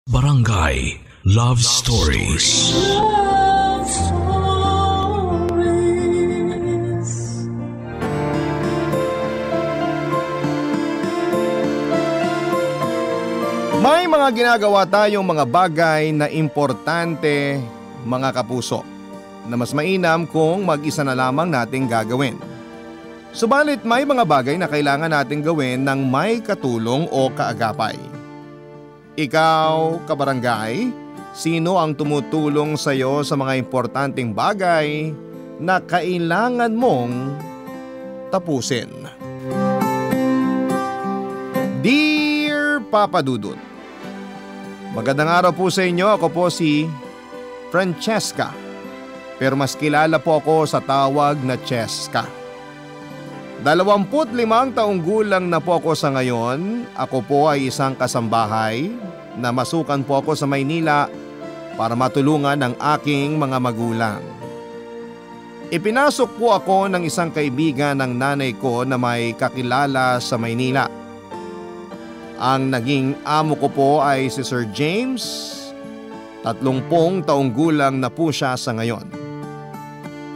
Barangay Love Stories. Love Stories. May mga ginagawa tayong mga bagay na importante, mga kapuso, na mas mainam kung mag-isa na lamang nating gagawin. Subalit may mga bagay na kailangan nating gawin ng may katulong o kaagapay. Ikaw, kabarangay, sino ang tumutulong sa iyo sa mga importanteng bagay na kailangan mong tapusin? Dear Papa Dudut, magandang araw po sa inyo. Ako po si Francesca, pero mas kilala po ako sa tawag na Cheska. 25 taong gulang na po ako sa ngayon. Ako po ay isang kasambahay na masukan po ako sa Maynila para matulungan ang aking mga magulang. Ipinasok po ako ng isang kaibigan ng nanay ko na may kakilala sa Maynila. Ang naging amo ko po ay si Sir James. 30 taong gulang na po siya sa ngayon.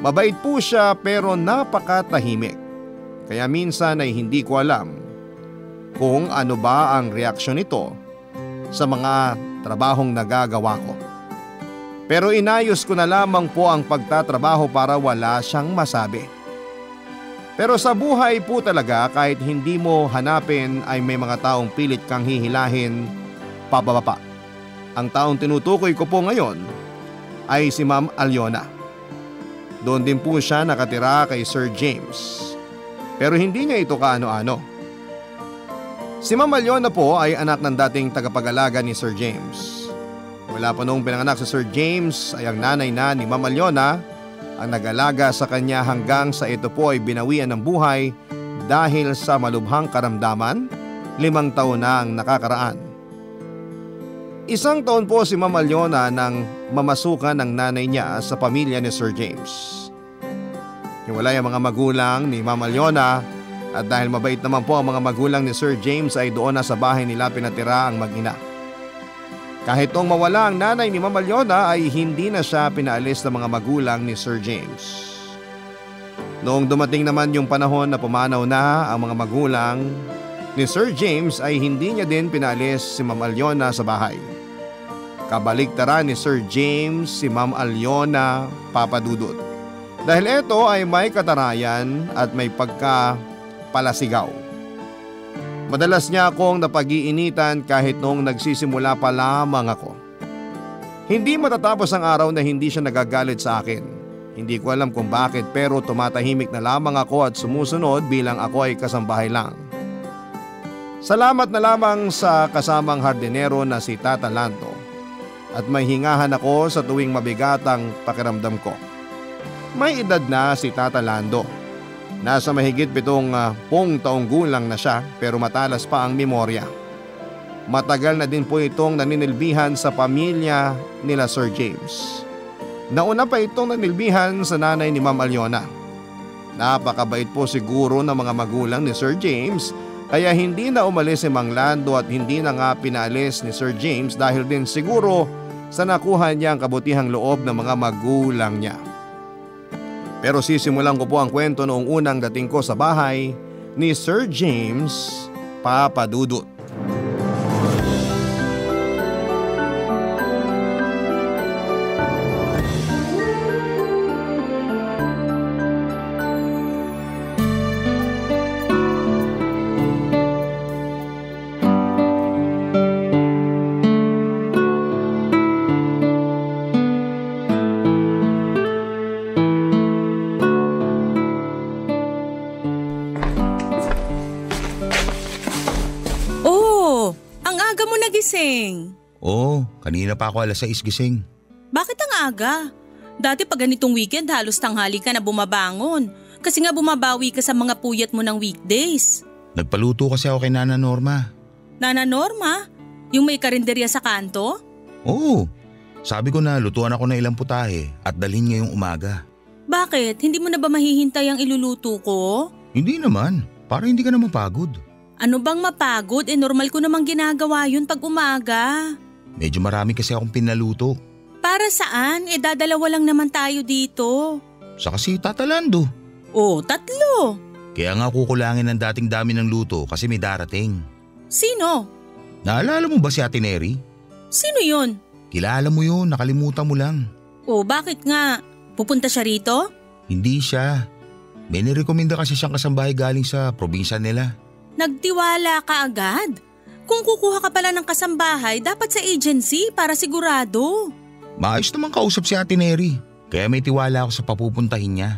Mabait po siya pero napakatahimik. Kaya minsan ay hindi ko alam kung ano ba ang reaksyon nito sa mga trabahong nagagawa ko. Pero inayos ko na lamang po ang pagtatrabaho para wala siyang masabi. Pero sa buhay po talaga, kahit hindi mo hanapin ay may mga taong pilit kang hihilahin pababa. Ang taong tinutukoy ko po ngayon ay si Ma'am Aliona. Doon din po siya nakatira kay Sir James. Pero hindi niya ito kaano-ano. Si Ma'am Aliona po ay anak ng dating tagapag-alaga ni Sir James. Wala pa noong pinanganak si Sir James ay ang nanay na ni Ma'am Aliona ang nag-alaga sa kanya hanggang sa ito po ay binawian ng buhay dahil sa malubhang karamdaman. 5 taon na ang nakakaraan. 1 taon po si Ma'am Aliona nang mamasukan ng nanay niya sa pamilya ni Sir James. Hiwalay ang mga magulang ni Ma'am Aliona at dahil mabait naman po ang mga magulang ni Sir James ay doon na sa bahay nila pinatira ang mag-ina. Kahit nung mawala ang nanay ni Ma'am Aliona ay hindi na siya pinaalis ng mga magulang ni Sir James. Noong dumating naman yung panahon na pumanaw na ang mga magulang ni Sir James ay hindi niya din pinaalis si Ma'am Aliona sa bahay. Kabaliktaran ni Sir James si Ma'am Aliona, Papa Dudut. Dahil ito ay may katarayan at may pagkapalasigaw. Madalas niya akong napag-iinitan kahit noong nagsisimula pa lamang ako. Hindi matatapos ang araw na hindi siya nagagalit sa akin. Hindi ko alam kung bakit pero tumatahimik na lamang ako at sumusunod bilang ako ay kasambahay lang. Salamat na lamang sa kasamang hardinero na si Tata Lando at may hingahan ako sa tuwing mabigat ang pakiramdam ko. May edad na si Tata Lando. Nasa mahigit 7 taong gulang na siya pero matalas pa ang memorya. Matagal na din po itong naninilbihan sa pamilya nila Sir James. Nauna pa itong nanilbihan sa nanay ni Ma'am Aliona. Napakabait po siguro ng mga magulang ni Sir James kaya hindi na umalis si Mang Lando at hindi na nga pinaalis ni Sir James dahil din siguro sa nakuha niya ang kabutihang loob ng mga magulang niya. Pero sisimulan ko po ang kwento noong unang dating ko sa bahay ni Sir James, Papa Dudut. Kanina pa ako 6:00 gising. Bakit ang aga? Dati pag ganitong weekend halos tanghali ka na bumabangon. Kasi nga bumabawi ka sa mga puyat mo ng weekdays. Nagpaluto kasi ako kay Nana Norma. Nana Norma? Yung may karinderya sa kanto? Oo. Sabi ko na lutuan ako ng ilang putahe at dalhin ngayong umaga. Bakit? Hindi mo na ba mahihintay ang iluluto ko? Hindi naman. Para hindi ka na mapagod. Ano bang mapagod? Normal ko namang ginagawa yun pag umaga. Medyo marami kasi akong pinaluto. Para saan? Dadalawa lang naman tayo dito. Sa kasi Tata Lando. Oh, 3. Kaya nga kukulangin ang dating dami ng luto kasi may darating. Sino? Naalala mo ba si Ate Neri? Sino yun? Kilala mo yun, nakalimutan mo lang. Oh, bakit nga? Pupunta siya rito? Hindi siya. May nirekomenda kasi siyang kasambahay galing sa probinsya nila. Nagtiwala ka agad? Kung kukuha ka pala ng kasambahay, dapat sa agency para sigurado. Maayos naman kausap si Ate Neri, kaya may tiwala ako sa papupuntahin niya.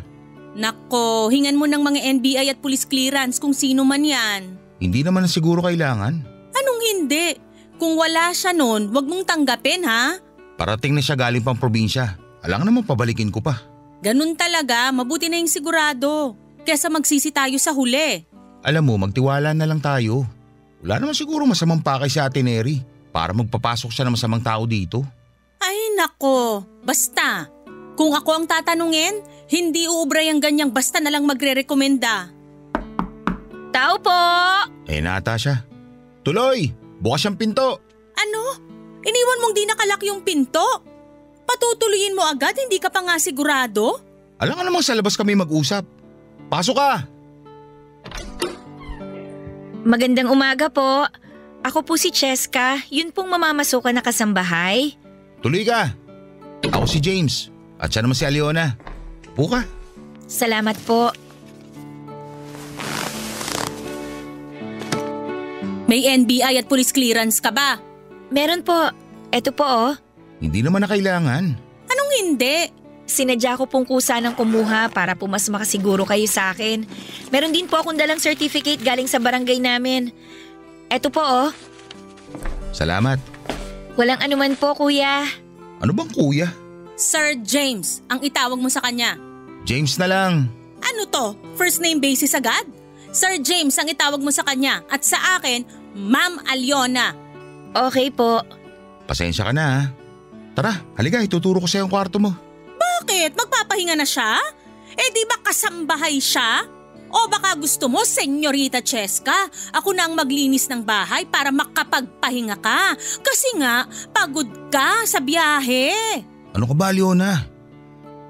Nako, hingan mo ng mga NBI at police clearance kung sino man yan. Hindi naman na siguro kailangan. Anong hindi? Kung wala siya nun, wag mong tanggapin ha? Parating na siya galing pang probinsya. Alang naman pabalikin ko pa. Ganun talaga, mabuti na yung sigurado. Kesa magsisi tayo sa huli. Alam mo, magtiwala na lang tayo. Wala naman siguro masamang pakay si Ate Neri para magpapasok siya ng masamang tao dito. Ay nako, basta. Kung ako ang tatanungin, hindi uubray ang ganyang basta na lang magre-rekomenda. Tao po! Na ata siya. Tuloy! Bukas ang pinto! Ano? Iniwan mong di nakalak yung pinto? Patutuloyin mo agad, hindi ka pa nga sigurado? Alam ka namang sa labas kami mag-usap. Pasok ka! Magandang umaga po. Ako po si Cheska, yun pong mamamasukan na kasambahay. Tuloy ka! Ako si James. At siya naman si Aliona. Puka. Salamat po. May NBI at police clearance ka ba? Meron po. Eto po oh. Hindi naman na kailangan. Anong hindi? Sinadya ko pong kusa ng kumuha para po mas makasiguro kayo sa akin. Meron din po akong dalang certificate galing sa barangay namin. Eto po oh. Salamat. Walang anuman po kuya. Ano bang kuya? Sir James, ang itawag mo sa kanya. James na lang. Ano to? First name basis agad? Sir James ang itawag mo sa kanya at sa akin, Ma'am Aliona. Okay po. Pasensya ka na ha. Tara, halika, ituturo ko sa'yo ang kwarto mo. Bakit? Magpapahinga na siya? Di ba kasambahay siya? O baka gusto mo, Senyorita Cheska, ako na ang maglinis ng bahay para makapagpahinga ka. Kasi nga, pagod ka sa biyahe. Ano ka ba, Aliona?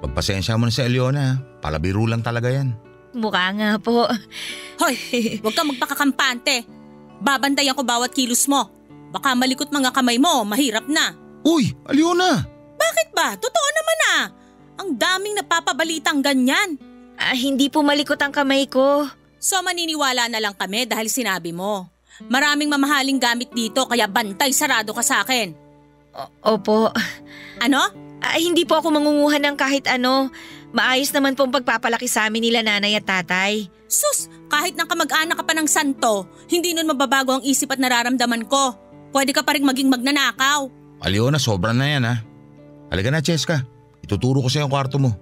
Pagpasensya mo na si Aliona, palabiro lang talaga yan. Mukha nga po. Hoy, huwag kang magpakakampante. Babantayan ko bawat kilos mo. Baka malikot mga kamay mo, mahirap na. Uy, Aliona! Bakit ba? Totoo naman ah. Ang daming napapabalitang ganyan. Hindi po malikot ang kamay ko. So maniniwala na lang kami dahil sinabi mo. Maraming mamahaling gamit dito kaya bantay sarado ka sa akin. Opo. Ano? Hindi po ako mangunguha ng kahit ano. Maayos naman pong pagpapalaki sa amin nila nanay at tatay. Sus, kahit nang kamag-anak ka pa ng santo, hindi nun mababago ang isip at nararamdaman ko. Pwede ka pa rin maging magnanakaw. Aliona, sobra na yan ha. Halika na, Cheska. Ituturo ko sa'yo ang kwarto mo.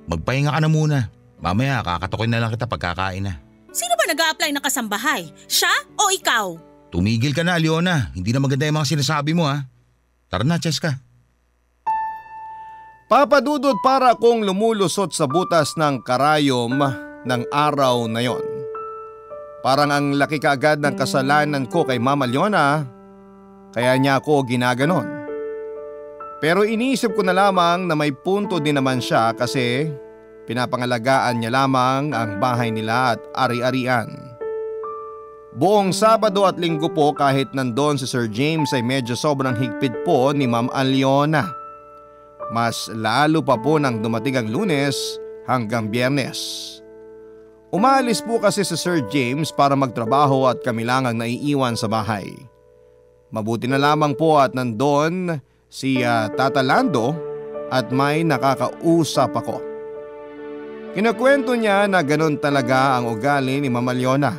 Magpahinga ka na muna. Mamaya kakatukin na lang kita pagkakain na. Sino ba nag-a-apply ng kasambahay? Siya o ikaw? Tumigil ka na, Aliona. Hindi na maganda yung mga sinasabi mo ha. Tara na, Cheska. Papadudod para akong lumulusot sa butas ng karayom ng araw na yon. Parang ang laki kaagad ng kasalanan ko kay Mama Aliona, kaya niya ako ginaganon. Pero iniisip ko na lamang na may punto din naman siya kasi pinapangalagaan niya lamang ang bahay nila at ari-arian. Buong Sabado at Linggo po kahit nandoon si Sir James ay medyo sobrang higpit po ni Ma'am Aliona. Mas lalo pa po nang dumating ang Lunes hanggang Biyernes. Umalis po kasi si Sir James para magtrabaho at kami lang ang naiiwan sa bahay. Mabuti na lamang po at nandoon si Tata Lando at may nakakausap ako. Kinakwento niya na ganun talaga ang ugali ni Mama Aliona.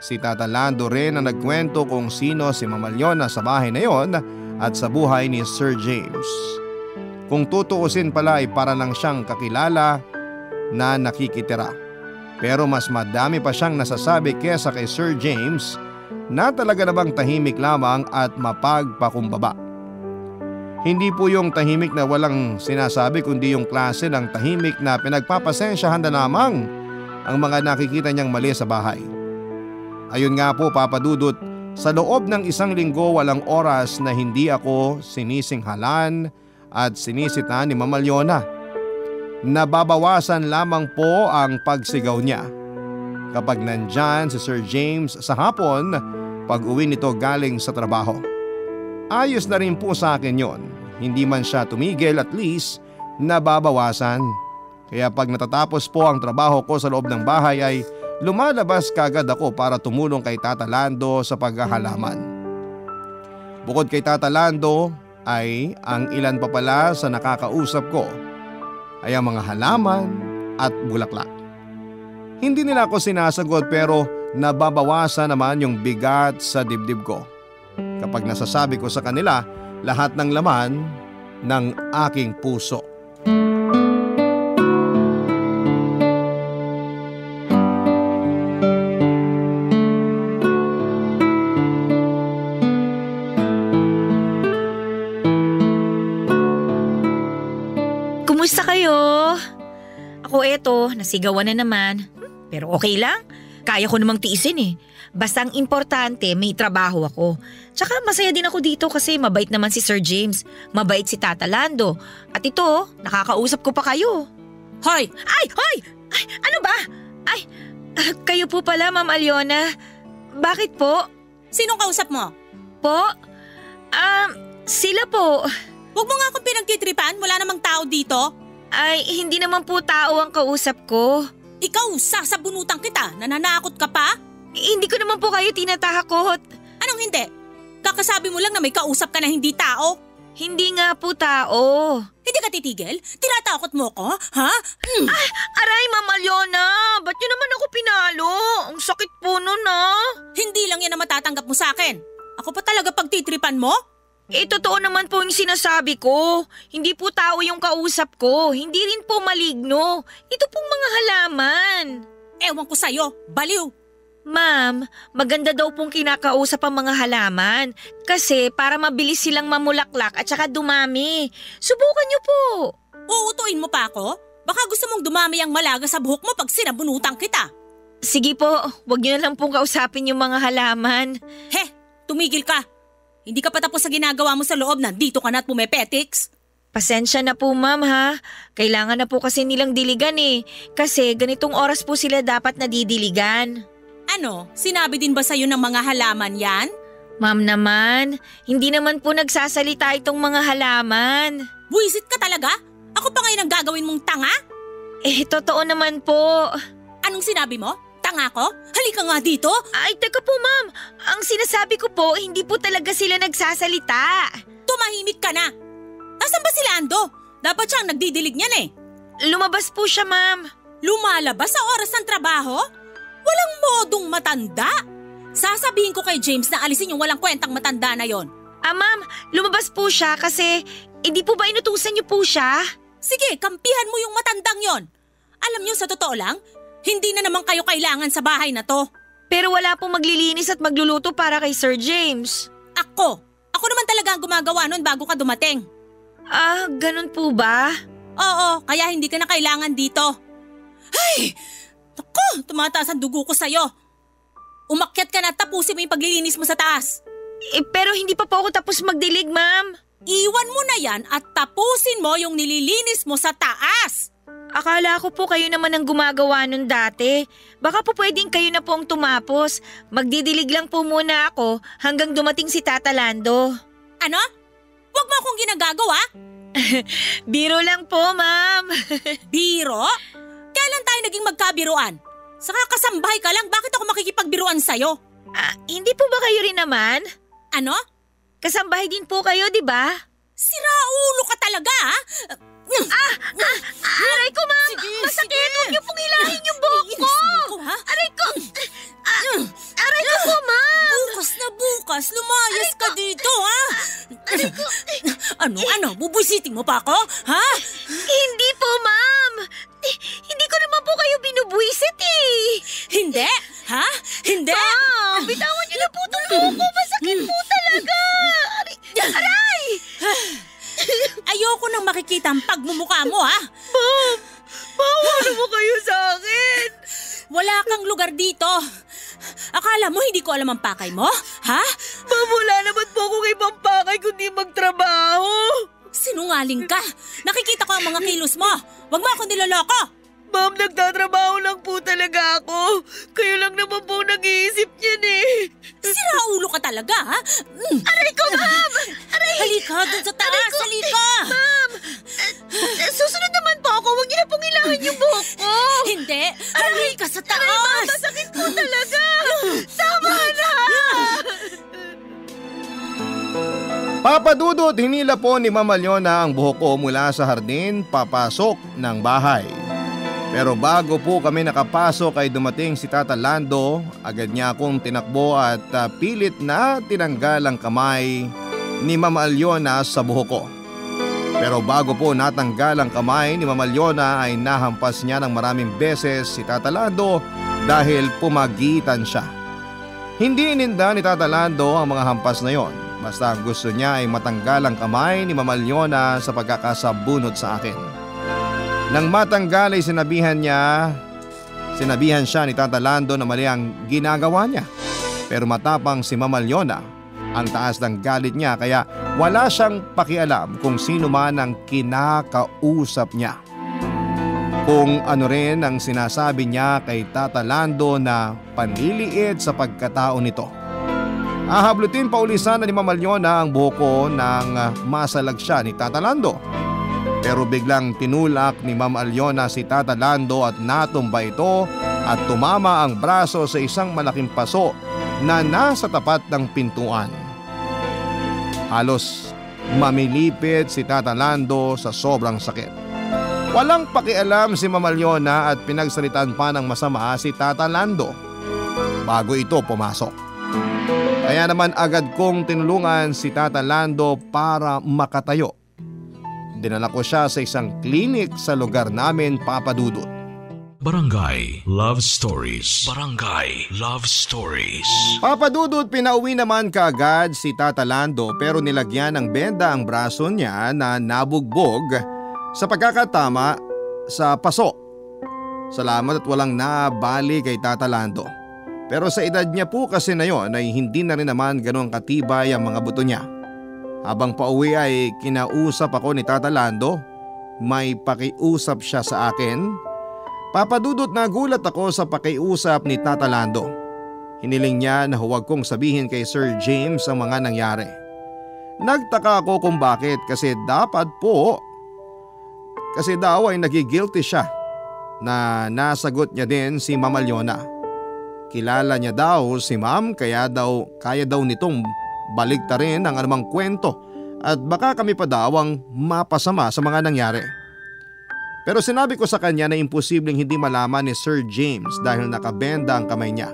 Si Tata Lando rin ang nagkwento kung sino si Mama Aliona sa bahay na yon at sa buhay ni Sir James. Kung tutuusin pala ay para lang siyang kakilala na nakikitira. Pero mas madami pa siyang nasasabi kesa kay Sir James na talaga namang tahimik lamang at mapagpakumbaba. Hindi po yung tahimik na walang sinasabi kundi yung klase ng tahimik na pinagpapasensyahan na lamang ang mga nakikita niyang mali sa bahay. Ayun nga po Papadudot, Sa loob ng 1 linggo walang oras na hindi ako sinisinghalan at sinisita ni Mama Leona. Nababawasan lamang po ang pagsigaw niya kapag nandyan si Sir James sa hapon pag uwi nito galing sa trabaho. Ayos na rin po sa akin yon. Hindi man siya tumigil, at least nababawasan. Kaya pag natatapos po ang trabaho ko sa loob ng bahay ay lumalabas kagad ako para tumulong kay Tata Lando sa paghahalaman. Bukod kay Tata Lando ay ang ilan pa pala sa nakakausap ko ay ang mga halaman at bulaklak. Hindi nila ako sinasagot pero nababawasan naman yung bigat sa dibdib ko kapag nasasabi ko sa kanila lahat ng laman ng aking puso. Kumusta kayo? Ako eto, nasigawan na naman. Pero okay lang. Kaya ko namang tiisin eh. Basta ang importante, may trabaho ako. Tsaka masaya din ako dito kasi mabait naman si Sir James. Mabait si Tata Lando. At ito, nakakausap ko pa kayo. Hoy! Ay! Hoy! Ay! Ano ba? Ay! Kayo po pala, Ma'am Aliona. Bakit po? Sinong kausap mo? Po? Sila po. Huwag mo nga akong pinagtitripan, wala namang tao dito. Ay, hindi naman po tao ang kausap ko. Ikaw, sasabunutan kita, nananakot ka pa? Hindi ko naman po kayo tinatahakot. Anong hindi? Kakasabi mo lang na may kausap ka na hindi tao. Hindi nga po tao. Hindi ka titigil? Tinatakot mo ko, ha? Ay, aray, Ma'am Aliona, ba't yun naman ako pinalo? Ang sakit po nun Hindi lang yan ang matatanggap mo sa akin. Ako pa talaga pagtitripan mo? Totoo naman po yung sinasabi ko. Hindi po tao yung kausap ko. Hindi rin po maligno. Ito pong mga halaman. Ewan ko sa'yo, baliw. Ma'am, maganda daw pong kinakausap ang mga halaman. Kasi para mabilis silang mamulaklak at saka dumami. Subukan niyo po. Uutuin mo pa ako? Baka gusto mong dumami ang malaga sa buhok mo pag sinabunutan kita. Sige po, wag niyo na lang pong kausapin yung mga halaman. He, tumigil ka. Hindi ka pa tapos sa ginagawa mo sa loob, nandito ka na at pumepetiks. Pasensya na po ma'am ha. Kailangan na po kasi nilang diligan eh. Kasi ganitong oras po sila dapat nadidiligan. Ano? Sinabi din ba sa'yo ng mga halaman yan? Ma'am naman, hindi naman po nagsasalita itong mga halaman. Buwisit ka talaga? Ako pa ngayon ang gagawin mong tanga? Totoo naman po. Anong sinabi mo? Tanga ko? Halika nga dito. Ay, teka po ma'am. Ang sinasabi ko po, hindi po talaga sila nagsasalita. Tumahimik ka na. Nasaan ba si Lando? Dapat siyang nagdidilig niyan eh. Lumabas po siya ma'am. Lumalabas sa oras ng trabaho? Walang modong matanda. Sasabihin ko kay James na alisin yung walang kwentang matanda na yon. Ma'am, lumabas po siya kasi hindi po ba inutusan niyo po siya? Sige, kampihan mo yung matandang yon. Alam niyo sa totoo lang, hindi na naman kayo kailangan sa bahay na to. Pero wala pong maglilinis at magluluto para kay Sir James. Ako naman talaga ang gumagawa nun bago ka dumating. Ganun po ba? Oo, kaya hindi ka na kailangan dito. Ay! Naku, tumataas ang dugo ko sa'yo. Umakyat ka na at tapusin mo yung paglilinis mo sa taas. Pero hindi pa po ako tapos magdilig, ma'am. Iwan mo na yan at tapusin mo yung nililinis mo sa taas. Akala ko po kayo naman ang gumagawa nun dati. Baka po pwedeng kayo na po ang tumapos. Magdidilig lang po muna ako hanggang dumating si Tata Lando. Ano? Huwag mo akong ginagagawa? Biro lang po, ma'am. Biro? Kailan tayo naging magkabiruan? Saka kasambahay ka lang, bakit ako makikipagbiruan sa'yo? Hindi po ba kayo rin naman? Ano? Kasambahay din po kayo, di ba? Siraulo ka talaga, ha? Aray ko, ma'am! Masakit! Huwag niyo pong hilahin yung buhok ko! Aray ko! Aray ko po, ma'am! Bukas na bukas, lumayas ka dito, ha? Aray ko! Ano? Bubusiting mo pa ako, ha? Hindi po, ma'am! Hindi ko naman po kayo binubuisit eh! Hindi? Ha? Hindi? Ma'am! Bitawan niyo na po itong buhok ko! Masakit po talaga! Aray! Ayoko nang makikita ang pagmumukha mo, ha? Ma'am! Bawa naman kayo sa akin! Wala kang lugar dito. Akala mo hindi ko alam ang pakay mo? Ha? Ma'am, wala naman po akong ibang pakay kundi magtrabaho. Sinungaling ka. Nakikita ko ang mga kilos mo. Huwag mo ako niloloko. Ma'am, nagtatrabaho lang po talaga ako. Kayo lang naman po nag-iisip niyan eh. Sira ulo ka talaga, ha? Aray ko, ma'am! Aray! Halika dun sa taas, halika! Ma'am! Susunod naman po ako. Huwag niyo na pong ilahin yung buhok ko. Hindi, halika sa taas! Aray, ma'am, masakit po talaga. Tama na! Papa Dudut, hinila po ni Mama Leona ang buhok ko mula sa hardin papasok ng bahay. Pero bago po kami nakapasok ay dumating si Tata Lando, agad niya akong tinakbo at pilit na tinanggal ang kamay ni Mama Leona sa buhok ko. Pero bago po natanggal ang kamay ni Mama Leona ay nahampas niya ng maraming beses si Tata Lando dahil pumagitan siya. Hindi ininda ni Tata Lando ang mga hampas na yon, basta ang gusto niya ay matanggal ang kamay ni Mama Leona sa pagkakasabunot sa akin. Nang matanggal ay sinabihan siya ni Tata Lando na mali ang ginagawa niya. Pero matapang si Mama Leona, ang taas ng galit niya kaya wala siyang pakialam kung sino man ang kinakausap niya. Kung ano rin ang sinasabi niya kay Tata Lando na panliliit sa pagkatao nito. Ahablutin pa ulisan na ni Mama Leona ang buhok ko nang masalag siya ni Tata Lando. Pero biglang tinulak ni Ma'am Leona si Tata Lando at natumba ito at tumama ang braso sa isang malaking paso na nasa tapat ng pintuan. Halos mamilipit si Tata Lando sa sobrang sakit. Walang pakialam si Ma'am Leona at pinagsalitan pa ng masama si Tata Lando bago ito pumasok. Kaya naman agad kong tinulungan si Tata Lando para makatayo. Dinala ko siya sa isang klinik sa lugar namin, Papa Dudut. Barangay Love Stories. Barangay Love Stories. Papa Dudut, pinauwi naman kaagad si Tata Lando pero nilagyan ng benda ang braso niya na nabugbog sa pagkakatama sa paso. Salamat at walang nabali kay Tata Lando. Pero sa edad niya po kasi na yon ay hindi na rin naman gano'ng katibay ang mga buto niya. Habang pauwi ay kinausap ako ni Tata Lando. May pakiusap siya sa akin. Papa Dudut, nagulat ako sa pakiusap ni Tata Lando. Hiniling niya na huwag kong sabihin kay Sir James ang mga nangyari. Nagtaka ako kung bakit kasi daw ay nagigilty siya na nasagot niya din si Mama Leona. Kilala niya daw si Ma'am kaya kaya daw nitong baligtarin ang anumang kwento at baka kami pa daw ang mapasama sa mga nangyari. Pero sinabi ko sa kanya na imposibleng hindi malaman ni Sir James dahil nakabenda ang kamay niya.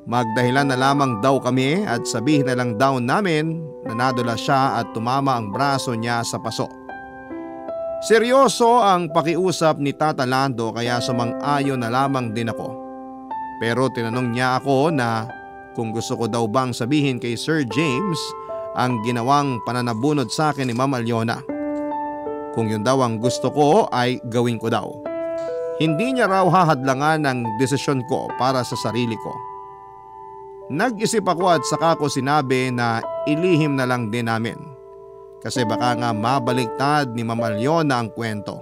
Magdahilan na lamang daw kami at sabihin na lang daw namin na nadula siya at tumama ang braso niya sa paso. Seryoso ang pakiusap ni Tata Lando kaya sumang-ayon na lamang din ako. Pero tinanong niya ako na kung gusto ko daw bang sabihin kay Sir James ang ginawang pananabunod sa akin ni Mama Leona. Kung yun daw ang gusto ko ay gawin ko daw. Hindi niya raw hahadlangan ang desisyon ko para sa sarili ko. Nag-isip ako at saka ko sinabi na ilihim na lang din namin. Kasi baka nga mabaliktad ni Mama Leona ang kwento.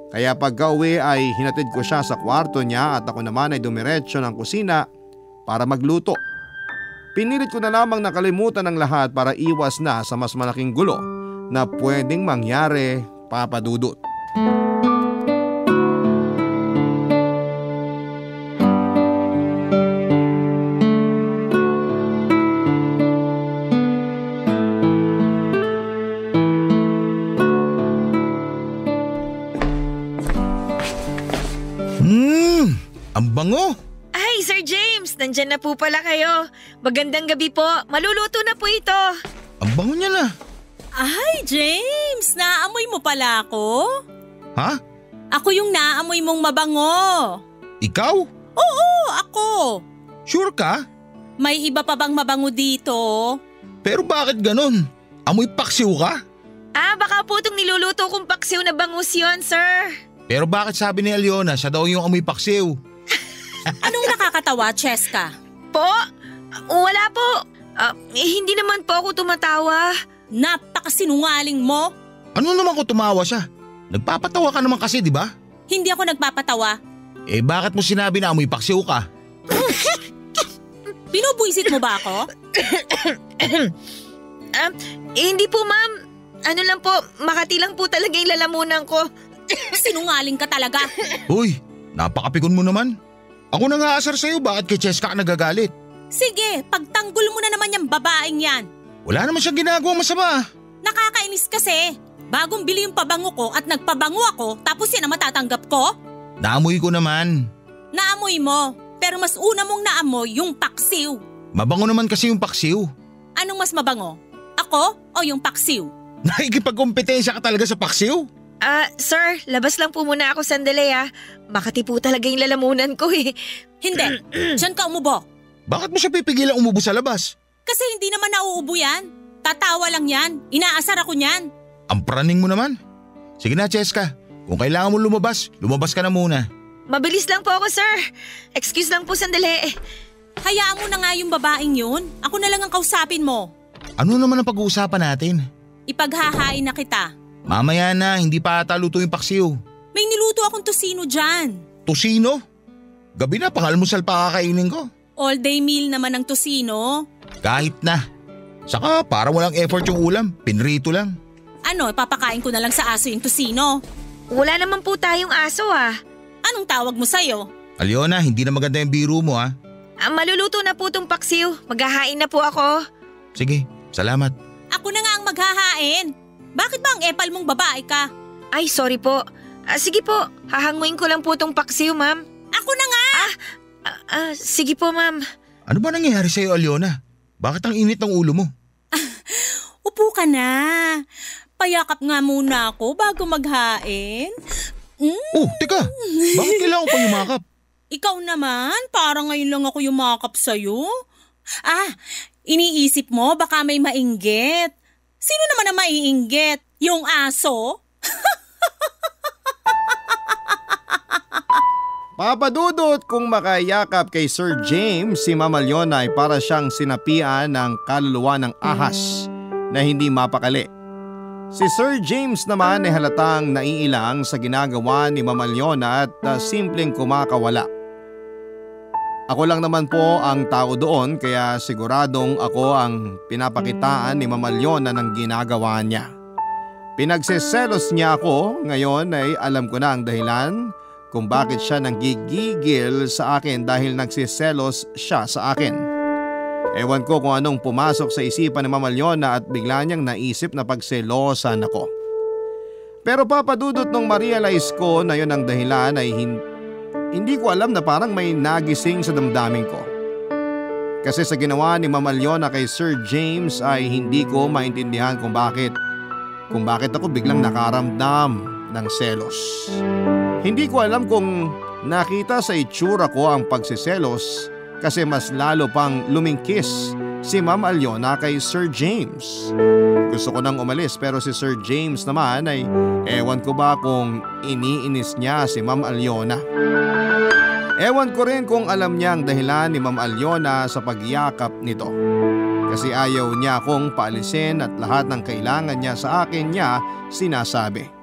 Kaya pagka-uwi ay hinatid ko siya sa kwarto niya at ako naman ay dumiretso ng kusina para magluto. Pinilit ko na lamang nakalimutan ang lahat para iwas na sa mas malaking gulo na pwedeng mangyari, Papa Dudut. Ang bango! Ay, Sir James, nandyan na po pala kayo. Magandang gabi po. Maluluto na po ito. Ang bango niya na. Ay, James, naamoy mo pala ako? Ha? Ako yung naamoy mong mabango. Ikaw? Oo, ako. Sure ka? May iba pa bang mabango dito? Pero bakit ganun? Amoy paksiw ka? Baka po itong niluluto kong paksiw na bangus yun, sir. Pero bakit sabi ni Leona siya daw yung amoy paksiw? Anong nakakatawa, Cheska? Po, Wala po. Hindi naman po ako tumatawa. Napakasinungaling mo. Ano naman kung tumawa siya? Nagpapatawa ka naman kasi, di ba? Hindi ako nagpapatawa. Bakit mo sinabi na amoy paksiw ka? Binubuisit mo ba ako? Hindi po ma'am. Ano lang po, Makati lang po talaga yung lalamunan ko. Sinungaling ka talaga. Uy, napakapikon mo naman. Ako na nga asar sa'yo, bakit kay Cheska ka nagagalit? Sige, pagtanggol mo na naman yung babaeng yan. Wala naman siyang ginagawang masama. Nakakainis kasi. Bagong bili yung pabango ko at nagpabango ako tapos yan ang matatanggap ko? Naamoy ko naman. Naamoy mo, pero mas una mong naamoy yung paksiw. Mabango naman kasi yung paksiw. Anong mas mabango? Ako o yung paksiw? Nakikipagkompetensya ka talaga sa paksiw? Sir, labas lang po muna ako sandali Makati po talaga yung lalamunan ko Hindi, dyan ka umubo. Bakit mo siya pipigilang umubo sa labas? Kasi hindi naman nauubo yan. Tatawa lang yan. Inaasar ako niyan. Ang praning mo naman. Sige na, Cheska. Kung kailangan mo lumabas ka na muna. Mabilis lang po ako, sir. Excuse lang po sandali. Hayaan mo na nga yung babaeng yun. Ako na lang ang kausapin mo. Ano naman ang pag-uusapan natin? Ipaghahain na kita. Mamaya na, hindi pa ata luto yung paksiw. May niluto akong tosino dyan. Tosino? Gabi na, pangalmusal pa kakainin ko. All day meal naman ang tosino. Kahit na. Saka para walang effort yung ulam, pinrito lang. Ano, papakain ko na lang sa aso yung tosino? Wala naman po tayong aso Anong tawag mo sa'yo? Aliona, hindi na maganda yung biro mo Maluluto na po tong paksiw. Maghahain na po ako. Sige, salamat. Ako na nga ang maghahain. Bakit ba ang epal mong babae ka? Ay, sorry po. Sige po, hahanguin ko lang po tong paksiw, ma'am. Ako na nga! Sige po, ma'am. Ano ba nangyayari sa'yo, Aliona? Bakit ang init ng ulo mo? Upo ka na. Payakap nga muna ako bago maghain. Oh, teka. Bakit kailangan ko pa yumakap? Ikaw naman, parang ngayon lang ako yumakap sa'yo. Iniisip mo baka may mainggit. Sino naman ang maiinggit? Yung aso? Papadudot kung makayakap kay Sir James, si Ma'am Aliona ay para siyang sinapian ng kaluluwa ng ahas na hindi mapakali. Si Sir James naman ay halatang naiilang sa ginagawa ni Ma'am Aliona at simpleng kumakawala. Ako lang naman po ang tao doon kaya siguradong ako ang pinapakitaan ni Ma'am Aliona ng ginagawa niya. Pinagsiselos niya ako, ngayon ay alam ko na ang dahilan kung bakit siya nanggigigil sa akin dahil nagsiselos siya sa akin. Ewan ko kung anong pumasok sa isipan ni Ma'am Aliona at bigla niyang naisip na pagselosan ako. Pero papadudot nung ma-realize ko na yun ang dahilan ay hindi ko alam na parang may nagising sa damdamin ko. Kasi sa ginawa ni Ma'am Aliona kay Sir James ay hindi ko maintindihan kung bakit ako biglang nakaramdam ng selos. Hindi ko alam kung nakita sa itsura ko ang pagsiselos kasi mas lalo pang lumingkis si Ma'am Aliona kay Sir James. Gusto ko nang umalis pero si Sir James naman ay ewan ko ba kung iniinis niya si Ma'am Aliona. Ewan ko rin kung alam niya ang dahilan ni Ma'am Aliona sa pagyakap nito. Kasi ayaw niya akong paalisin at lahat ng kailangan niya sa akin niya sinasabi.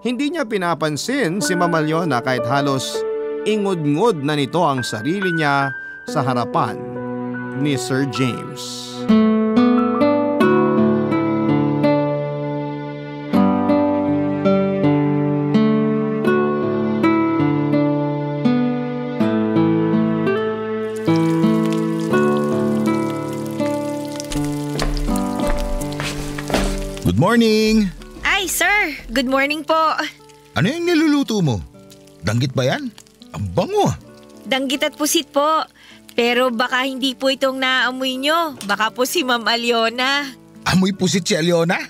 Hindi niya pinapansin si Ma'am Aliona kahit halos ingod-ngod na nito ang sarili niya sa harapan ni Sir James. Good morning! Ay, sir. Good morning po. Ano yung niluluto mo? Danggit ba yan? Ang bango Danggit at pusit po. Pero baka hindi po itong naamoy nyo. Baka po si Ma'am Aliona. Amoy pusit si Aliona?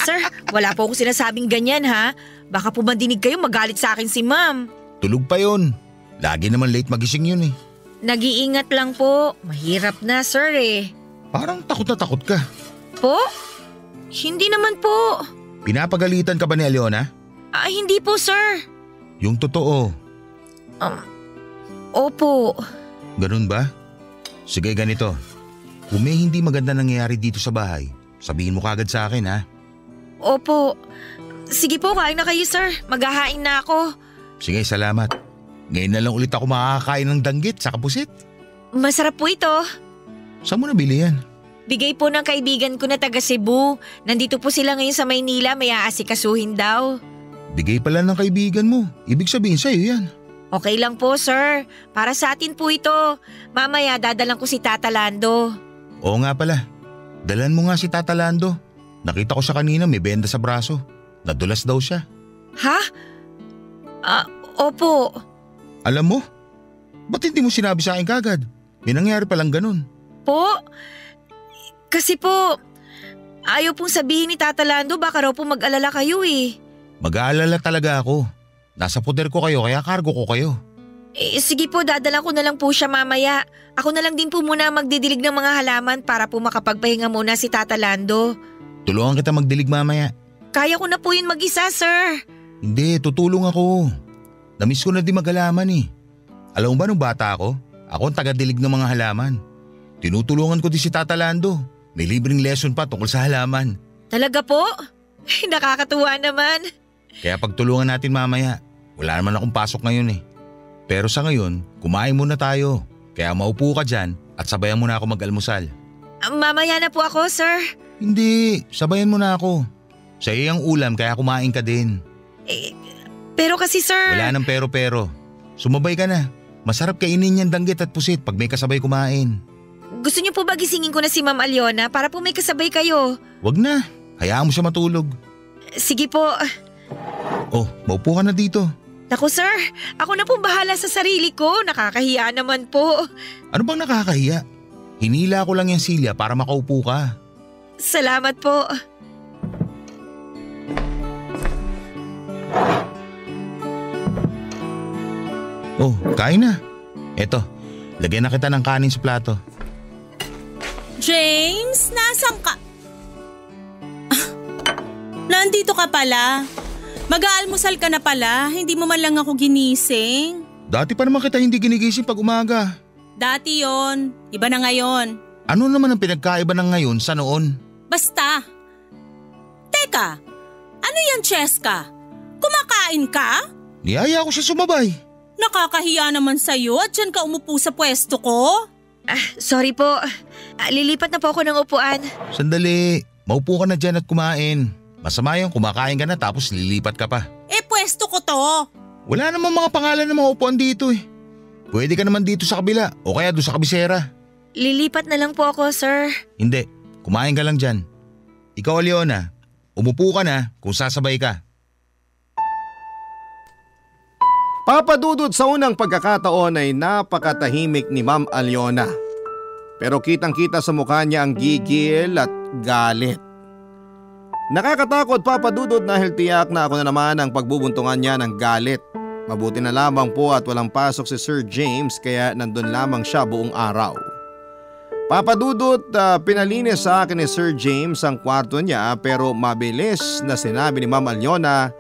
Sir, wala po akong sinasabing ganyan Baka po mandinig kayo magalit sa akin si Ma'am. Tulog pa yun. Lagi naman late magising yun Nag-iingat lang po. Mahirap na, sir Parang takot na takot ka. Po? Hindi naman po. Pinapagalitan ka ba ni Aliona? Hindi po, sir. Yung totoo. Opo. Ganun ba? Sige, ganito. Kung may hindi maganda nangyayari dito sa bahay, sabihin mo kagad sa akin, ha? Opo. Sige po, kain na kayo sir. Maghahain na ako. Sige, salamat. Ngayon na lang ulit ako makakakain ng danggit sa pusit. Masarap po ito. Saan mo nabili yan? Bigay po ng kaibigan ko na taga Cebu. Nandito po sila ngayon sa Maynila, may aasikasuhin daw. Bigay pala ng kaibigan mo. Ibig sabihin sa'yo yan. Okay lang po sir. Para sa atin po ito. Mamaya dadalang ko si Tata Lando. Oo nga pala. Dalan mo nga si Tata Lando. Nakita ko siya kanina may benda sa braso. Nadulas daw siya. Ha? Opo. Alam mo? Ba't hindi mo sinabi sa akin kagad? May nangyari palang ganun. Po? Kasi po, ayaw pong sabihin ni Tata Lando baka raw po mag-alala kayo eh. Mag-aalala talaga ako. Nasa puder ko kayo kaya kargo ko kayo. Sige po, dadalan ko na lang po siya mamaya. Ako na lang din po muna magdidilig ng mga halaman para po makapagpahinga muna si Tata Lando. Tulungan kita magdilig mamaya. Kaya ko na po yun mag-isa, sir. Hindi, tutulong ako. Namiss ko na din mag-halaman eh. Alam mo ba nung bata ako ang taga-dilig ng mga halaman. Tinutulungan ko din si Tata Lando. May libreng lesson pa tungkol sa halaman. Talaga po? Nakakatuwa naman. Kaya pagtulungan natin mamaya. Wala naman akong pasok ngayon eh. Pero sa ngayon, kumain muna tayo. Kaya maupo ka dyan at sabayan mo na ako mag-almusal. Mamaya na po ako, sir. Hindi, sabayan mo na ako. Sa iyang ulam kaya kumain ka din. Pero kasi sir… Wala nang pero-pero. Sumabay ka na. Masarap kainin yan danggit at pusit pag may kasabay kumain. Gusto niyo po ba gisingin ko na si Ma'am Aliona para po may kasabay kayo? Wag na. Hayaan mo siya matulog. Sige po. Oh, maupo ka na dito. Naku sir, ako na po bahala sa sarili ko. Nakakahiya naman po. Ano bang nakakahiya? Hinila ko lang yung silya para makaupo ka. Salamat po. Oh, kain na. Eto, lagyan na kita ng kanin sa plato. James, nasan ka? Nandito ka pala. Mag-aalmusal ka na pala, hindi mo man lang ako ginising. Dati pa naman kita hindi ginigising pag umaga. Dati yon, iba na ngayon. Ano naman ang pinagkaiba ng ngayon sa noon? Basta. Teka, ano yan, Cheska? Kumakain ka? Niyaya ko siya sumabay. Nakakahiya naman sa'yo at dyan ka umupo sa pwesto ko. Sorry po. Lilipat na po ako ng upuan. Sandali, maupo ka na dyan at kumain. Masama yung kumakain ka na tapos lilipat ka pa. Pwesto ko to. Wala namang mga pangalan ng mga upuan dito eh. Pwede ka naman dito sa kabila o kaya doon sa kabisera. Lilipat na lang po ako, sir. Hindi, kumain ka lang dyan. Ikaw, Aliona, umupo ka na kung sasabay ka. Papadudod sa unang pagkakataon ay napakatahimik ni Ma'am Aliona. Pero kitang-kita sa mukha niya ang gigil at galit. Nakakatakot papadudod dahil tiyak na ako na naman ang pagbubuntungan niya ng galit. Mabuti na lamang po at walang pasok si Sir James kaya nandun lamang siya buong araw. Papadudot, pinalinis sa akin ni Sir James ang kwarto niya pero mabilis na sinabi ni Ma'am Aliona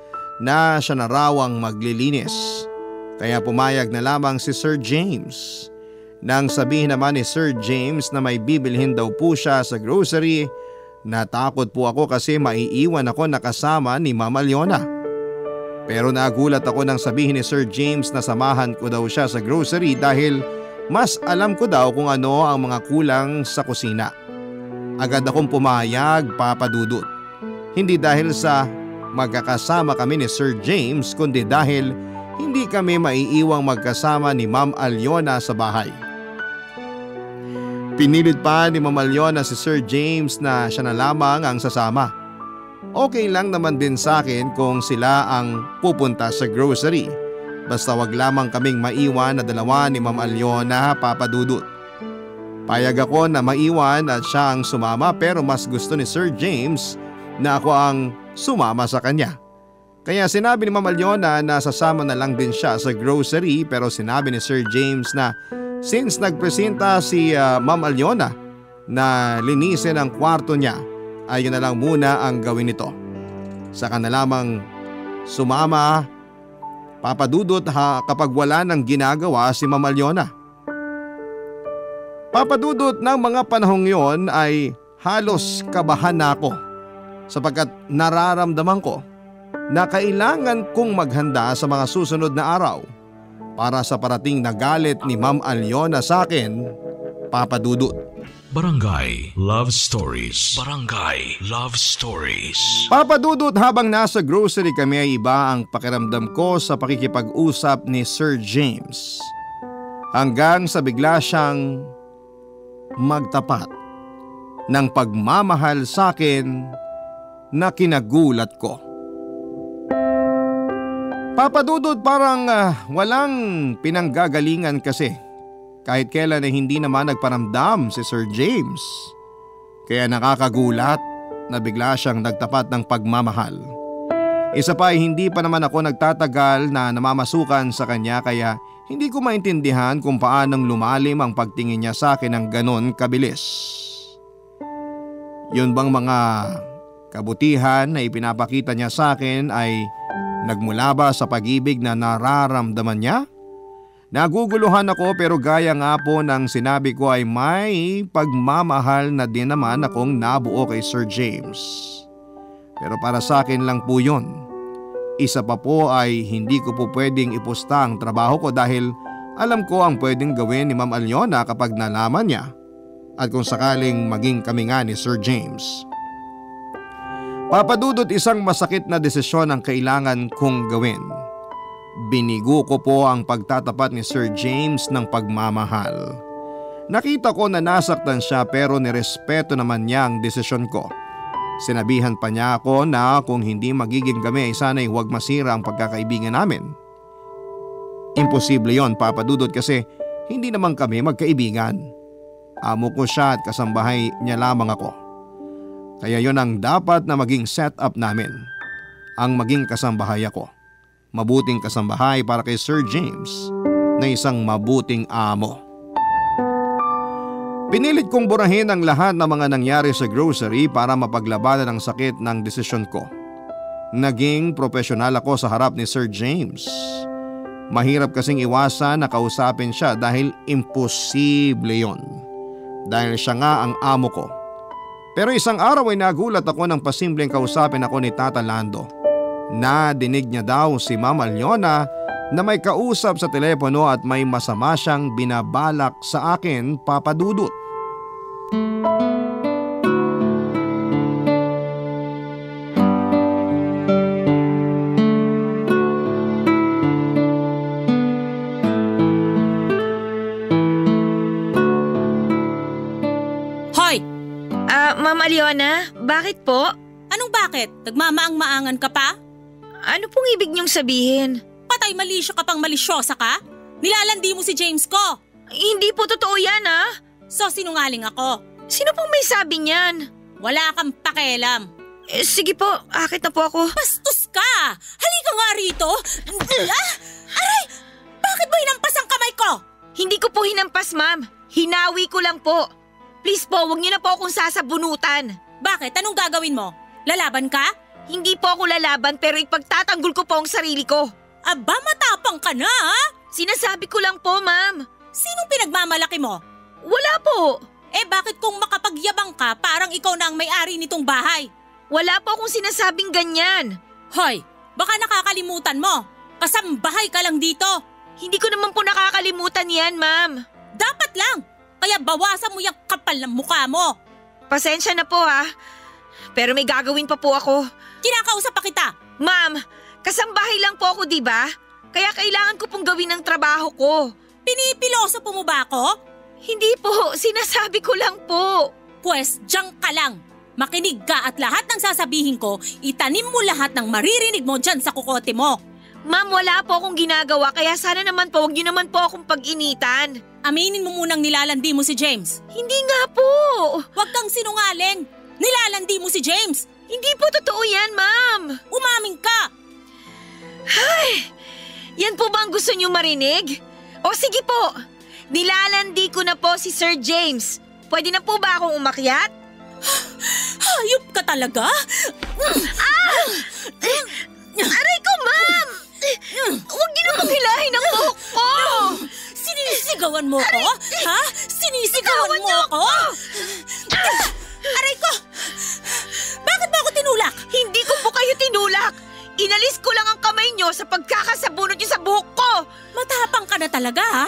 na siya na raw ang maglilinis. Kaya pumayag na lamang si Sir James. Nang sabihin naman ni Sir James na may bibilhin daw po siya sa grocery, natakot po ako kasi maiiwan ako nakasama ni Ma'am Aliona. Pero nagulat ako nang sabihin ni Sir James na samahan ko daw siya sa grocery dahil mas alam ko daw kung ano ang mga kulang sa kusina. Agad akong pumayag, papadudot. Hindi dahil sa magkakasama kami ni Sir James kundi dahil hindi kami maiiwang magkasama ni Ma'am Aliona sa bahay. Pinilit pa ni Ma'am Aliona si Sir James na siya na lamang ang sasama. Okay lang naman din sa akin kung sila ang pupunta sa grocery. Basta wag lamang kaming maiwan na dalawa ni Ma'am Aliona, papadudot. Payag ako na maiwan at siya ang sumama pero mas gusto ni Sir James na ako ang sumama sa kanya. Kaya sinabi ni Ma'am Aliona na sasama na lang din siya sa grocery pero sinabi ni Sir James na since nagpresenta si Ma'am Aliona na linisin ang kwarto niya ay yun na lang muna ang gawin nito. Saka na lamang sumama, papadudot kapag wala nang ginagawa si Ma'am Aliona. Papadudot ng mga panahong yon ay halos kabahan na ako sapagkat nararamdaman ko na kailangan kong maghanda sa mga susunod na araw para sa parating na galit ni Ma'am Aliona sa akin, Papa Dudut. Barangay Love Stories. Barangay Love Stories. Papa Dudut, habang nasa grocery kami ay iba ang pakiramdam ko sa pakikipag-usap ni Sir James. Hanggang sa bigla siyang magtapat ng pagmamahal sa akin na kinagulat ko. Papa Dudut, parang walang pinanggagalingan kasi. Kahit kailan ay hindi naman nagparamdam si Sir James. Kaya nakakagulat na bigla siyang nagtapat ng pagmamahal. Isa pa ay hindi pa naman ako nagtatagal na namamasukan sa kanya kaya hindi ko maintindihan kung paanong lumalim ang pagtingin niya sa akin ng ganon kabilis. Yun bang mga kabutihan na ipinapakita niya sa akin ay nagmula ba sa pag-ibig na nararamdaman niya? Naguguluhan ako pero gaya nga po ng sinabi ko ay may pagmamahal na din naman akong nabuo kay Sir James. Pero para sa akin lang po yun. Isa pa po ay hindi ko po pwedeng ipusta ang trabaho ko dahil alam ko ang pwedeng gawin ni Ma'am Aliona kapag nalaman niya at kung sakaling maging kami nga ni Sir James. Papa Dudut, isang masakit na desisyon ang kailangan kong gawin. Binigo ko po ang pagtatapat ni Sir James ng pagmamahal. Nakita ko na nasaktan siya pero nirespeto naman niya ang desisyon ko. Sinabihan pa niya ako na kung hindi magiging kami ay sana'y huwag masira ang pagkakaibigan namin. Imposible yon, Papa Dudut, kasi hindi naman kami magkaibigan. Amo ko siya at kasambahay niya lamang ako. Kaya yon ang dapat na maging setup namin. Ang maging kasambahay ako. Mabuting kasambahay para kay Sir James na isang mabuting amo. Pinilit kong burahin ang lahat ng mga nangyari sa grocery para mapaglabanan ang sakit ng desisyon ko. Naging profesional ako sa harap ni Sir James. Mahirap kasing iwasan na kausapin siya dahil imposible yon. Dahil siya nga ang amo ko. Pero isang araw ay nagulat ako nang pasimpleng kausapin ako ni Tata Lando. Nadinig niya daw si Ma'am Aliona na may kausap sa telepono at may masama siyang binabalak sa akin, Papa Dudut. Hoy! Ma'am Aliona, bakit po? Anong bakit? Nagmamaang-maangan ka pa? Ano pong ibig niyong sabihin? Patay malisyo ka pang malisyosa ka? Nilalandi mo si James ko. Hindi po totoo yan, ah. So sinungaling ako. Sino pong may sabi niyan? Wala kang pakialam. Sige po, akit na po ako. Bastos ka! Halika nga rito! Aray! Bakit mo hinampas ang kamay ko? Hindi ko po hinampas, ma'am. Hinawi ko lang po. Please po, huwag niyo na po akong sasabunutan. Bakit? Anong gagawin mo? Lalaban ka? Hindi po ako lalaban pero ipagtatanggol ko po ang sarili ko. Aba, matapang ka na, ha? Sinasabi ko lang po, ma'am. Sinong pinagmamalaki mo? Wala po. Bakit kung makapagyabang ka, parang ikaw na ang may-ari nitong bahay? Wala po akong sinasabing ganyan. Hoy, baka nakakalimutan mo. Kasambahay ka lang dito. Hindi ko naman po nakakalimutan yan, ma'am. Dapat lang. Kaya bawasan mo yung kapal ng mukha mo. Pasensya na po, ha. Pero may gagawin pa po ako. Kinakausap pa kita. Ma'am, kasambahay lang po ako, di ba? Kaya kailangan ko pong gawin ang trabaho ko. Pinipiloso po mo ba ako? Hindi po, sinasabi ko lang po. Pwes, diyan ka lang. Makinig ka at lahat ng sasabihin ko, itanim mo lahat ng maririnig mo dyan sa kukote mo. Ma'am, wala po akong ginagawa kaya sana naman po, huwag niyo naman po akong pag-initan. Aminin mo munang nilalandi mo si James. Hindi nga po. Huwag kang sinungaling. Nilalandi mo si James. Hindi po totoo yan, ma'am. Umamin ka. Ay, yan po ba ang gusto niyo marinig? O sige po, nilalandi ko na po si Sir James. Pwede na po ba akong umakyat? Hayop ka talaga? Aray ko, ma'am! Huwag niyo na hilahin ang buhok ko! Sinisigawan mo ko? Ha? Sinisigawan talaga ha?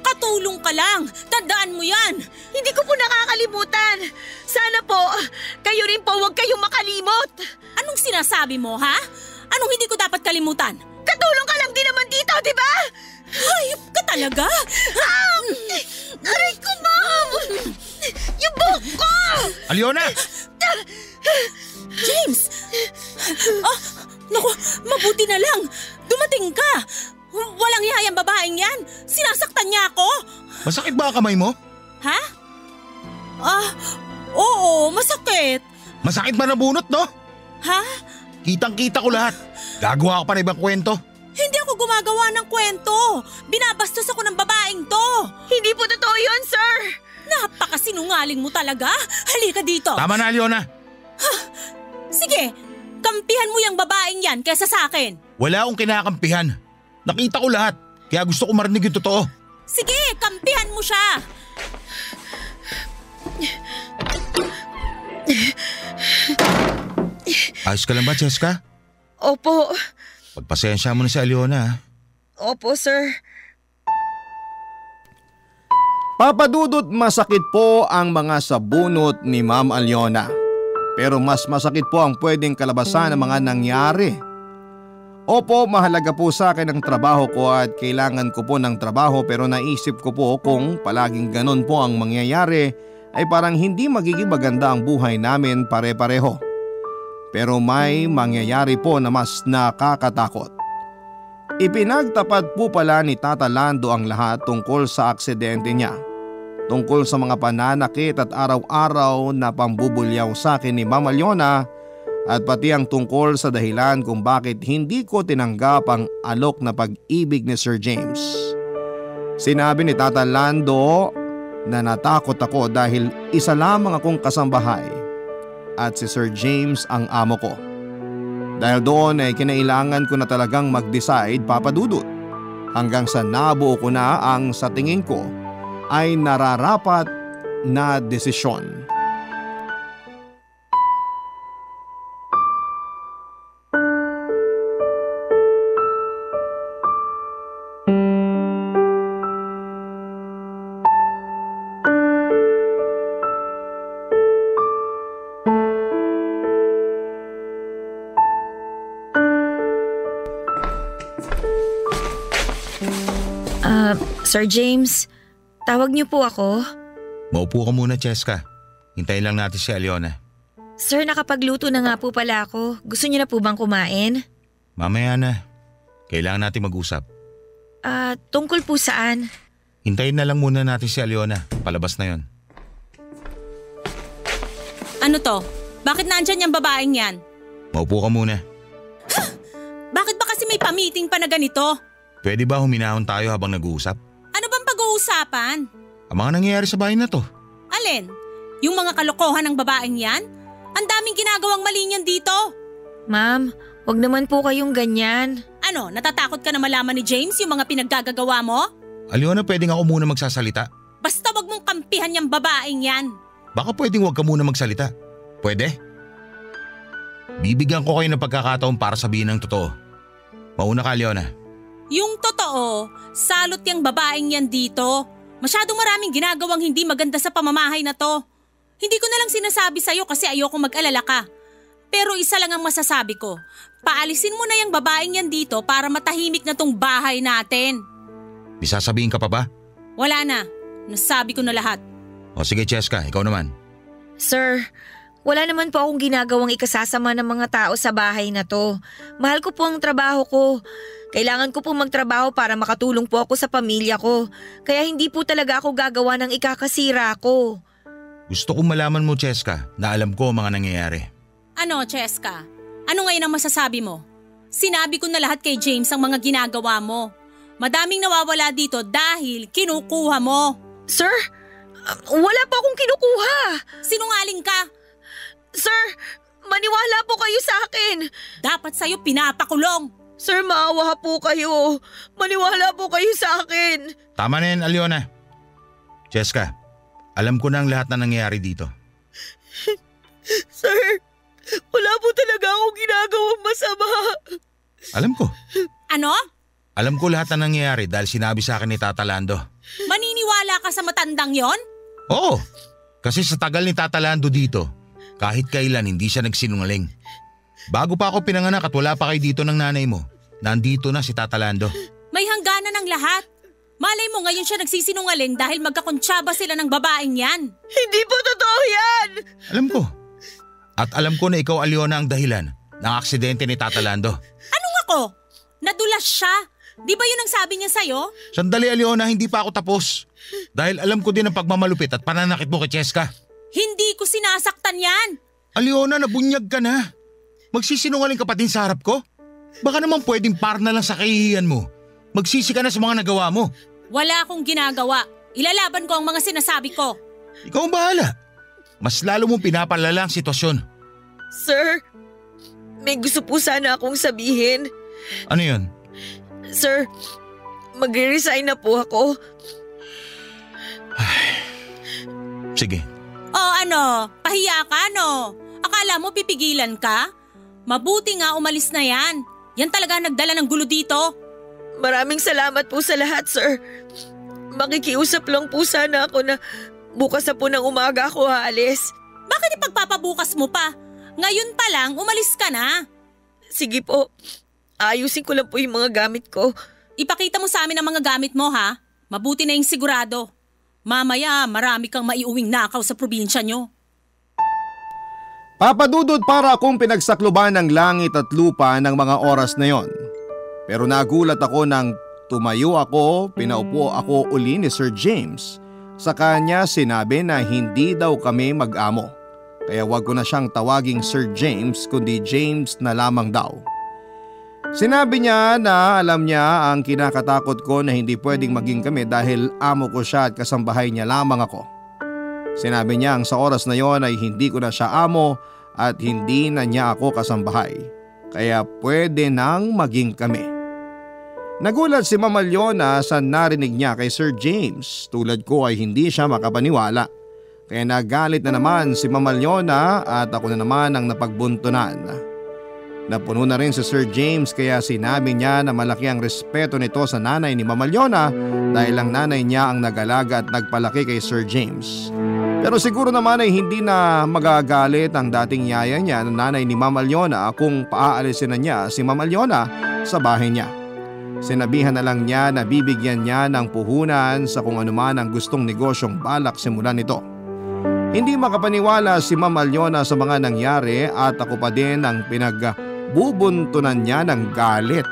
Katulong ka lang. Tandaan mo yan. Hindi ko po nakakalimutan. Sana po, kayo rin po huwag kayong makalimot. Anong sinasabi mo ha? Anong hindi ko dapat kalimutan? Katulong ka lang din naman dito, di ba? Hayop ka talaga? Aray ko, Ma'am! Yung buhok ko! Aliona! James! Naku, mabuti na lang. Dumating ka. Walang hiyayang babaeng yan. Sinasaktan niya ako. Masakit ba ang kamay mo? Ha? Oo, masakit. Masakit ba nabunot, no? Ha? Kitang-kita ko lahat. Gagawa ka pa na ibang kwento. Hindi ako gumagawa ng kwento. Binabastos ako ng babaeng to. Hindi po totoo yun, sir! Napakasinungaling mo talaga. Halika dito. Tama na, Aliona. Sige, kampihan mo yung babaeng yan kaysa sa akin. Wala akong kinakampihan. Nakita ko lahat. Kaya gusto ko marinig yung totoo. Sige, kampihan mo siya. Ayos ka lang ba, Cheska? Opo. Pagpasensya mo na si Aliona, ha? Opo, sir. Papadudot masakit po ang mga sabunot ni Ma'am Aliona. Pero mas masakit po ang pwedeng kalabasan ng mga nangyari. Opo, mahalaga po sa akin ang trabaho ko at kailangan ko po ng trabaho, pero naisip ko po kung palaging ganon po ang mangyayari ay parang hindi magiging maganda ang buhay namin pare-pareho. Pero may mangyayari po na mas nakakatakot. Ipinagtapat po pala ni Tata Lando ang lahat tungkol sa aksidente niya. Tungkol sa mga pananakit at araw-araw na pambubulyaw sa akin ni Ma'am Aliona at pati ang tungkol sa dahilan kung bakit hindi ko tinanggap ang alok na pag-ibig ni Sir James. Sinabi ni Tata Lando na natakot ako dahil isa lamang akong kasambahay at si Sir James ang amo ko. Dahil doon ay kinailangan ko na talagang mag-decide, papadudot, hanggang sa nabuo ko na ang sa tingin ko ay nararapat na desisyon. Sir James, tawag niyo po ako. Maupo ka muna, Cheska. Hintayin lang natin si Aliona. Sir, nakapagluto na nga po pala ako. Gusto niyo na po bang kumain? Mamaya na. Kailangan natin mag-usap. Tungkol po saan? Hintayin na lang muna natin si Aliona. Palabas na yon. Ano to? Bakit nandyan yung babaeng yan? Maupo ka muna. Bakit ba kasi may pa-meeting pa na ganito? Pwede ba huminahon tayo habang nag-uusap? Ano bang pag-uusapan? Ang mga nangyayari sa bahay na to. Alin? Yung mga kalokohan ng babaeng yan? Ang daming ginagawang mali niyan dito. Ma'am, wag naman po kayong ganyan. Ano, natatakot ka na malaman ni James yung mga pinaggagawa mo? Aliona, pwedeng ako muna magsasalita? Basta wag mong kampihan yung babaeng yan. Baka pwedeng wag ka muna magsalita. Pwede? Bibigyan ko kayo ng pagkakataon para sabihin ang totoo. Mauna ka, Aliona. Yung totoo, salot yung babaeng yan dito. Masyadong maraming ginagawang hindi maganda sa pamamahay na to. Hindi ko na lang sinasabi sa'yo kasi ayoko mag-alala ka. Pero isa lang ang masasabi ko. Paalisin mo na yung babaeng yan dito para matahimik na tong bahay natin. May sasabihin ka pa ba? Wala na. Nasabi ko na lahat. O sige, Cheska, ikaw naman. Sir, wala naman po akong ginagawang ikasasama ng mga tao sa bahay na to. Mahal ko po ang trabaho ko. Kailangan ko po magtrabaho para makatulong po ako sa pamilya ko. Kaya hindi po talaga ako gagawa ng ikakasira ko. Gusto kong malaman mo, Cheska, na alam ko ang mga nangyayari. Ano, Cheska? Ano ngayon ang masasabi mo? Sinabi ko na lahat kay James ang mga ginagawa mo. Madaming nawawala dito dahil kinukuha mo. Sir, wala po akong kinukuha. Sinungaling ka. Sir, maniwala po kayo sa akin. Dapat sa'yo pinapakulong. Sir, maawa po kayo. Maniwala po kayo sa akin. Tama na yan, Aliona. Cheska, alam ko na ang lahat na nangyayari dito. Sir, wala po talaga akong ginagawang masama. Alam ko. Ano? Alam ko lahat na nangyayari dahil sinabi sa akin ni Tata Lando. Maniniwala ka sa matandang yon? Oo, kasi sa tagal ni Tata Lando dito, kahit kailan hindi siya nagsinungaling. Bago pa ako pinanganak at wala pa kayo dito ng nanay mo, nandito na si Tata Lando. May hangganan ng lahat. Malay mo ngayon siya nagsisinungaling dahil magkakontsaba sila ng babaeng yan. Hindi po totoo yan! Alam ko. At alam ko na ikaw, Aliona, ang dahilan ng aksidente ni Tata Lando. Anong ako? Nadulas siya. Di ba yun ang sabi niya sa'yo? Sandali, Aliona, hindi pa ako tapos. Dahil alam ko din ang pagmamalupit at pananakit mo kay Cheska. Hindi ko sinasaktan yan. Aliona, nabunyag ka na. Magsisinungaling ka pa din sa harap ko? Baka naman pwedeng par na lang sa kahihiyan mo. Magsisi ka na sa mga nagawa mo. Wala akong ginagawa. Ilalaban ko ang mga sinasabi ko. Ikaw ang bahala. Mas lalo mong pinapalala ang sitwasyon. Sir, may gusto po sana akong sabihin. Ano yun? Sir, magre-resign na po ako. Sige. O ano, pahiya ka no? Akala mo pipigilan ka? Mabuti nga umalis na yan. Yan talaga nagdala ng gulo dito. Maraming salamat po sa lahat, sir. Makikiusap lang po sana ako na bukas na po ng umaga ako aalis. Bakit ipagpapabukas mo pa? Ngayon pa lang, umalis ka na. Sige po, ayusin ko lang po yung mga gamit ko. Ipakita mo sa amin ang mga gamit mo ha. Mabuti na yung sigurado. Mamaya marami kang maiuwing nakaw sa probinsya nyo. Papadudod para akong pinagsakluban ng langit at lupa ng mga oras na yon. Pero nagulat ako nang tumayo ako, pinaupo ako uli ni Sir James. Sa kanya sinabi na hindi daw kami mag-amo. Kaya wag ko na siyang tawaging Sir James kundi James na lamang daw. Sinabi niya na alam niya ang kinakatakot ko na hindi pwedeng maging kami dahil amo ko siya at kasambahay niya lamang ako. Sinabi niya ang sa oras na yon ay hindi ko na siya amo at hindi na niya ako kasambahay. Kaya pwede nang maging kami. Nagulat si Mama Leona sa narinig niya kay Sir James. Tulad ko ay hindi siya makapaniwala. Kaya nagalit na naman si Mama Leona at ako na naman ang napagbuntunan. Napuno na rin si Sir James kaya sinabi niya na malaki ang respeto nito sa nanay ni Mama Leona dahil ang nanay niya ang nag-alaga at nagpalaki kay Sir James. Pero siguro naman ay hindi na magagalit ang dating yaya niya na nanay ni Mama Leona kung paaalisin na niya si Mama Leona sa bahay niya. Sinabihan na lang niya na bibigyan niya ng puhunan sa kung anuman ang gustong negosyong balak simulan nito. Hindi makapaniwala si Mama Leona sa mga nangyari at ako pa din ang pinagbubuntunan niya ng galit.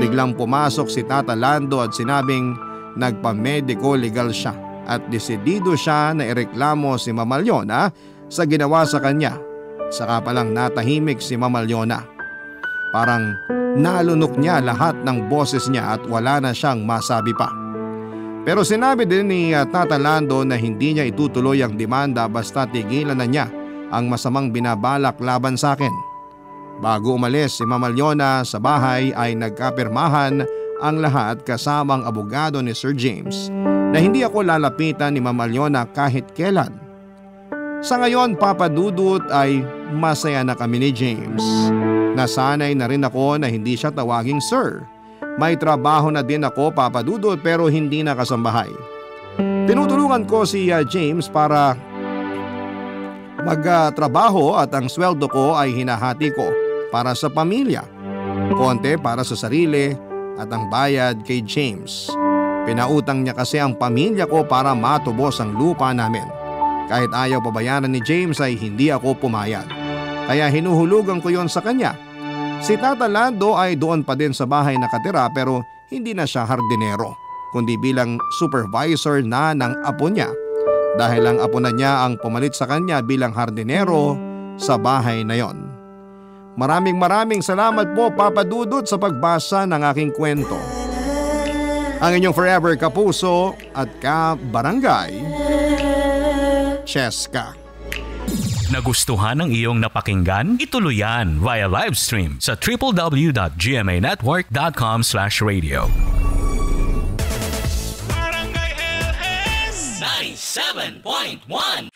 Biglang pumasok si Tata Lando at sinabing nagpa-medico legal siya at desidido siya na ireklamo si Mama Leona sa ginawa sa kanya. Saka palang natahimik si Mama Leona. Parang nalunok niya lahat ng boses niya at wala na siyang masabi pa. Pero sinabi din ni Tata Lando na hindi niya itutuloy ang demanda basta tigilan na niya ang masamang binabalak laban sa akin. Bago umalis si Mama Leona sa bahay ay nagkapirmahan ang lahat kasamang abogado ni Sir James na hindi ako lalapitan ni Mama Leona kahit kailan. Sa ngayon, Papa Dudut, ay masaya na kami ni James. Nasanay na rin ako na hindi siya tawaging Sir. May trabaho na din ako, Papa Dudut, pero hindi na kasambahay. Tinutulungan ko si James para magtrabaho at ang sweldo ko ay hinahati ko para sa pamilya. Konti para sa sarili at ang bayad kay James. Pinautang niya kasi ang pamilya ko para matubos ang lupa namin. Kahit ayaw pabayaran ni James ay hindi ako pumayag. Kaya hinuhulugan ko yon sa kanya. Si Tata Lando ay doon pa din sa bahay nakatira pero hindi na siya hardinero, kundi bilang supervisor na ng apo niya. Dahil ang apo na niya ang pumalit sa kanya bilang hardinero sa bahay na yon. Maraming salamat po, Papa Dudut, sa pagbasa ng aking kwento. Ang inyong forever kapuso at ka-barangay, Cheska. Nagustuhan ng iyong napakinggan? Ituloy yan via live stream sa www.gmanetwork.com/radio. Barangay LS 97.1